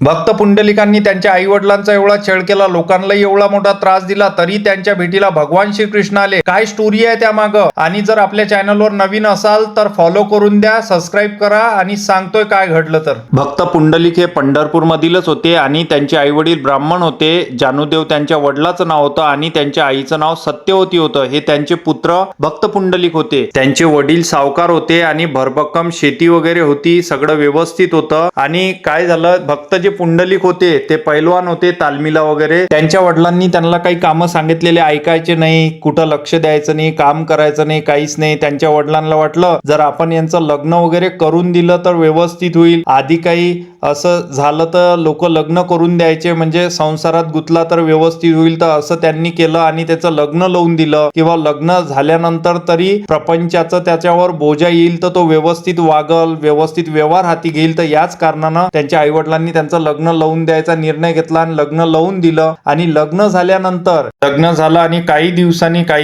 भक्त पुंडलिकांनी त्यांच्या आई वडिलांचा एवढा छळ केला, लोकांनाही एवढा मोठा त्रास दिला, तरी त्यांच्या भेटीला भगवान श्रीकृष्ण आले. काय स्टोरी आहे त्या मागं? आणि जर आपल्या चॅनलवर नवीन असाल तर फॉलो करून द्या, सबस्क्राईब करा आणि सांगतोय काय घडलं तर. भक्त पुंडलिक हे पंढरपूर मधीलच होते आणि त्यांचे आई वडील ब्राह्मण होते. जानुदेव त्यांच्या वडिलाचं नाव होतं आणि त्यांच्या आईचं नाव सत्यवती होतं. हे त्यांचे पुत्र भक्त पुंडलिक होते. त्यांचे वडील सावकार होते आणि भरभक्कम शेती वगैरे होती, सगळं व्यवस्थित होतं. आणि काय झालं, भक्त जे पुंडलिक होते ते पैलवान होते, तालमीला वगैरे. त्यांच्या वडिलांनी त्यांना काही कामं सांगितलेले ऐकायचे नाही, कुठं लक्ष द्यायचं नाही, काम करायचं नाही, काहीच नाही. त्यांच्या वडिलांना वाटलं जर आपण यांचं लग्न वगैरे करून दिलं तर व्यवस्थित होईल. आधी काही असं झालं तर लोक लग्न करून द्यायचे, म्हणजे संसारात गुंतला तर व्यवस्थित होईल. तर असं त्यांनी केलं आणि त्याचं लग्न लावून दिलं, किंवा लग्न झाल्यानंतर तरी प्रपंचाचं त्याच्यावर बोजा येईल तर तो व्यवस्थित वागल, व्यवस्थित व्यवहार हाती घेईल. तर याच कारणानं त्यांच्या आई वडिलांनी त्यांचं लग्न लावून द्यायचा निर्णय घेतला आणि लग्न लावून दिलं. आणि लग्न झाल्यानंतर लग्न झालं आणि काही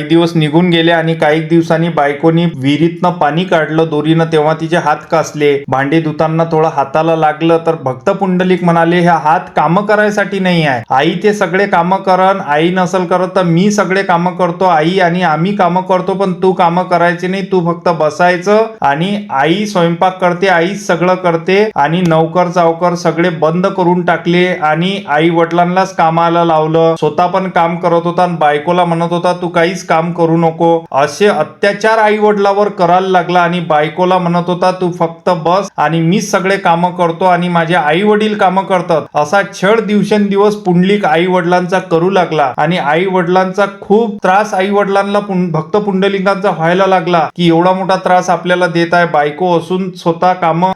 दिवस निघून गेले आणि काही दिवसांनी बायकोनी विहिरीतनं पाणी काढलं दोरीनं, तेव्हा तिचे हात कासले. भांडे धुताना थोडं हाताला लागलं तर भक्त पुंडलिक म्हणाले, ह्या हात कामं करायसाठी नाही आहे, आई ते सगळे कामं करन, आई नसल करत तर मी सगळे कामं करतो आई, आणि आम्ही कामं करतो पण तू कामं करायची नाही, तू फक्त बसायचं. आणि आई स्वयंपाक करते, आईच सगळं करते. आणि नौकर चावकर सगळे बंद करून टाकले आणि आई वडिलांनाच कामाला लावलं. स्वतः पण काम करत होता आणि बायकोला म्हणत होता तू काहीच काम करू नको. असे अत्याचार आई वडिलावर करायला लागला आणि बायकोला म्हणत होता तू फक्त बस आणि मीच सगळे कामं करतो आणि माझे आई वडील कामं करतात. असा छळ दिवसेंदिवस पुंडलिक आई वडिलांचा करू लागला आणि आई वडिलांचा खूप त्रास आई वडिलांना भक्त पुंडलिकांचा व्हायला लागला, की एवढा मोठा त्रास आपल्याला देत आहे, बायको असून स्वतः कामं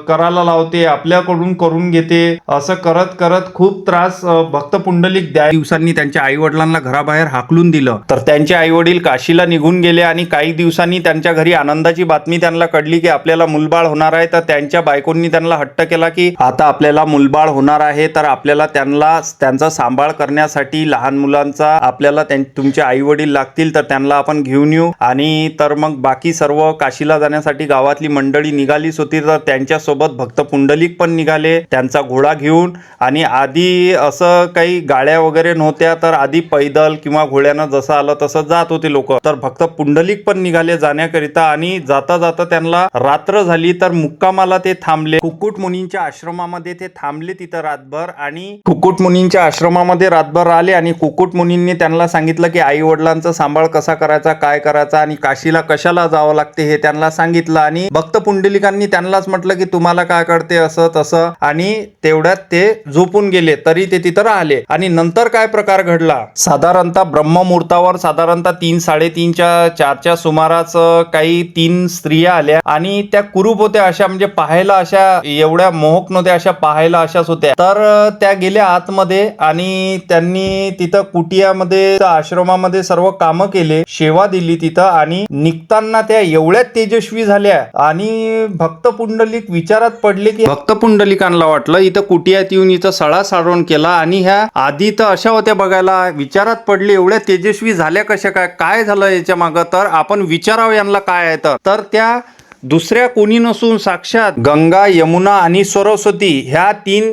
करायला लावते, आपल्याकडून करून घेते. असं करत करत खूप त्रास भक्त पुंडलिक दिवसांनी त्यांच्या आई वडिलांना घराबाहेर हाकलून दिलं. तर त्यांचे आई वडील काशीला निघून गेले आणि काही दिवसांनी त्यांच्या घरी आनंदाची बातमी त्यांना कळली की आपल्याला मुलबाळ होणार आहे. तर त्यांच्या बायकोंनी त्यांना हट्ट केला की आता आपल्याला मुलबाळ होणार आहे, तर आपल्याला त्यांचा सांभाळ करण्यासाठी लहान मुलांचा आपल्याला तुमचे आई वडील लागतील तर त्यांना आपण घेऊन येऊ. आणि तर मग बाकी सर्व काशीला जाण्यासाठी गावातली मंडळी निघालीच होती. तर त्यांच्यासोबत भक्त पुंडलिक पण निघाले त्यांचा घोडा घेऊन. आणि आधी असं काही गाड्या वगैरे नव्हत्या, तर आधी पैदल किंवा घोड्यानं जसं आलं तसं जात होते लोक. तर भक्त पुंडलिक पण निघाले जाण्याकरिता आणि जाता जाता त्यांना रात्र झाली. तर मुक्कामाला ते थांबले. कुक्कुट मुनींच्या आश्रमामध्ये ते थांबले तिथं रातभर. आणि कुक्कुट मुनींच्या आश्रमामध्ये रातभर राहिले आणि कुक्कुट मुनींनी त्यांना सांगितलं की आई वडिलांचा सांभाळ कसा करायचा, काय करायचा आणि काशीला कशाला जावं लागते हे त्यांना सांगितलं. आणि भक्त पुंडलिकांनी त्यांनाच म्हटलं की तुम्हाला काय कळते असं तसं. आणि तेवढ्यात ते झोपून गेले, तरी ते तिथं राहिले. आणि नंतर काय प्रकार घडला, साधारणतः ब्रह्ममुहूर्तावर साधारणतः 3-3:30-4च्या सुमारास काही 3 स्त्रिया आल्या आणि त्या कुरूप होत्या, अशा म्हणजे पाहायला अशा एवढ्या मोहक नव्हत्या, अशा पाहायला अशाच होत्या. तर त्या गेल्या आतमध्ये आणि त्यांनी तिथं कुटियामध्ये आश्रमामध्ये सर्व कामं केले, सेवा दिली तिथं. आणि निघताना त्या एवढ्या तेजस्वी झाल्या आणि भक्त पुंडलिक विचारात पडले की भक्त पुंडलिकांना वाटलं इथं कुटियात येऊन इथं सळा सारवण केला आणि ह्या आधी तर अशा होत्या बघायला. विचारात पडले एवढ्या तेजस्वी झाल्या कशा, काय झालं याच्या मागं, तर आपण विचारावं यांना काय आहे. तर त्या दुसऱ्या कोणी नसून साक्षात गंगा, यमुना आणि सरस्वती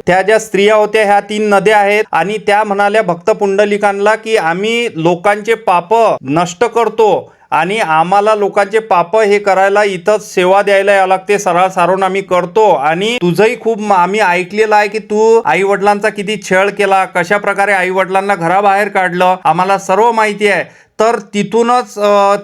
त्या ज्या स्त्रिया होत्या, ह्या 3 नद्या आहेत. आणि त्या म्हणाल्या भक्त पुंडलिकांना की आम्ही लोकांचे पाप नष्ट करतो आणि आम्हाला लोकांचे पाप हे करायला इथं सेवा द्यायला यावं लागते, सरळ सारून आम्ही करतो. आणि तुझंही खूप आम्ही ऐकलेलं आहे की तू आई वडिलांचा किती छळ केला, कशा प्रकारे आई वडिलांना घराबाहेर काढलं, आम्हाला सर्व माहिती आहे. तर तिथूनच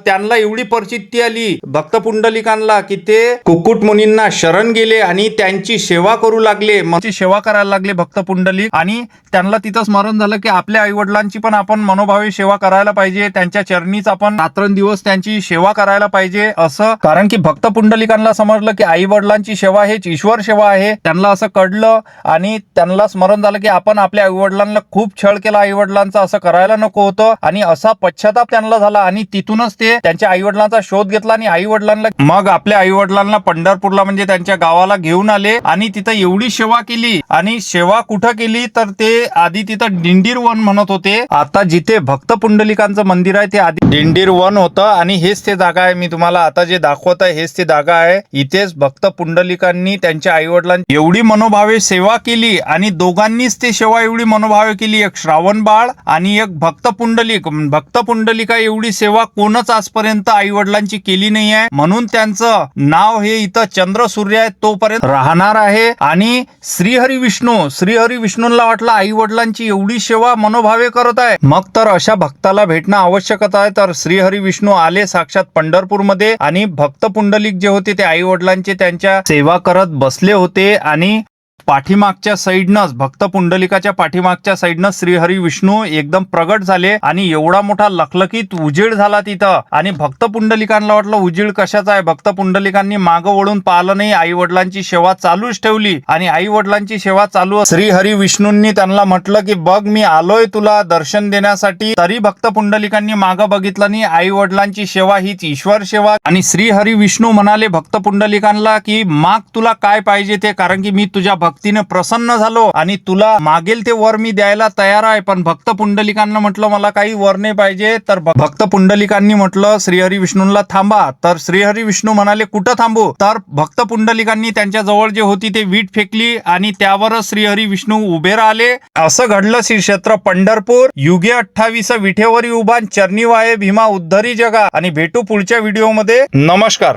त्यांना एवढी प्रचिती आली भक्त पुंडलिकांना की ते कुक्कुट मुनींना शरण गेले आणि त्यांची सेवा करू लागले, सेवा करायला लागले भक्त पुंडलिक. आणि त्यांना तिथं स्मरण झालं की आपल्या आई वडिलांची पण आपण मनोभावे सेवा करायला पाहिजे, त्यांच्या चरणीच आपण रात्रंदिवस त्यांची सेवा करायला पाहिजे असं. कारण की भक्त पुंडलिकांना समजलं की आई वडिलांची सेवा हेच ईश्वर सेवा आहे, त्यांना असं कळलं. आणि त्यांना स्मरण झालं की आपण आपल्या आई वडिलांना खूप छळ केला, आई वडिलांचा असं करायला नको होतं. आणि असा पश्चाताप पश्चाताप त्यांना झाला आणि तिथूनच ते त्यांच्या आई वडिलांचा शोध घेतला आणि आई वडिलांना मग आपल्या आई वडिलांना पंढरपूरला म्हणजे त्यांच्या गावाला घेऊन आले आणि तिथं एवढी सेवा केली. आणि सेवा कुठं केली तर ते आधी तिथं दिंडीर वन म्हणत होते. आता जिथे भक्त पुंडलिकांचं मंदिर आहे ते आधी दिंडीर वन होतं आणि हेच ते जागा आहे. मी तुम्हाला आता जे दाखवत आहे हेच ती जागा आहे. इथेच भक्त पुंडलिकांनी त्यांच्या आई वडिलांची एवढी मनोभावे सेवा केली आणि दोघांनीच ते सेवा एवढी मनोभावे केली. एक श्रावण बाळ आणि एक भक्त पुंडलिक. भक्त पुंडलिका एवढी सेवा कोणच आजपर्यंत आई वडिलांची केली नाही आहे. म्हणून त्यांचं नाव हे इथं चंद्र सूर्य आहे तोपर्यंत राहणार आहे. आणि श्रीहरी विष्णूंना वाटलं आई वडिलांची एवढी सेवा मनोभावे करत आहे मग तर अशा भक्ताला भेटणं आवश्यकच आहे. तर श्रीहरी विष्णू आले साक्षात पंढरपूरमध्ये आणि भक्त पुंडलिक जे होते ते आई वडिलांचे त्यांच्या सेवा करत बसले होते. आणि पाठीमागच्या साईडनंच भक्त पुंडलिकाच्या पाठीमागच्या साईडनं श्रीहरी विष्णू एकदम प्रगट झाले आणि एवढा मोठा लखलखीत उजेड झाला तिथं. आणि भक्त पुंडलिकांना वाटलं उजेड कशाचा आहे. भक्त पुंडलिकांनी मागं वळून पाहिलं नाही. आई वडिलांची सेवा चालूच ठेवली आणि आई वडिलांची सेवा चालू. श्रीहरी विष्णूंनी त्यांना म्हटलं की बघ मी आलोय तुला दर्शन देण्यासाठी. तरी भक्त पुंडलिकांनी मागं बघितलं नाही. आई वडिलांची सेवा हीच ईश्वर सेवा. आणि श्रीहरी विष्णू म्हणाले भक्त पुंडलिकांना की माग तुला काय पाहिजे ते, कारण की मी तुझ्या भक्तीने प्रसन्न झालो आणि तुला मागेल ते वर मी द्यायला तयार आहे. पण भक्त पुंडलिकांना म्हटलं मला काही वर नाही पाहिजे. तर भक्त पुंडलिकांनी म्हटलं श्रीहरी विष्णूंना थांबा. तर श्रीहरी विष्णू म्हणाले कुठं थांबू. तर भक्त पुंडलिकांनी त्यांच्या जवळ जे होती ते वीट फेकली आणि त्यावरच श्रीहरी विष्णू उभे राहिले. असं घडलं श्री क्षेत्र पंढरपूर. युगे 28 विठेवरी उभा चरणी वाये भीमा उद्धरी जगा. आणि भेटू पुढच्या व्हिडिओमध्ये. नमस्कार.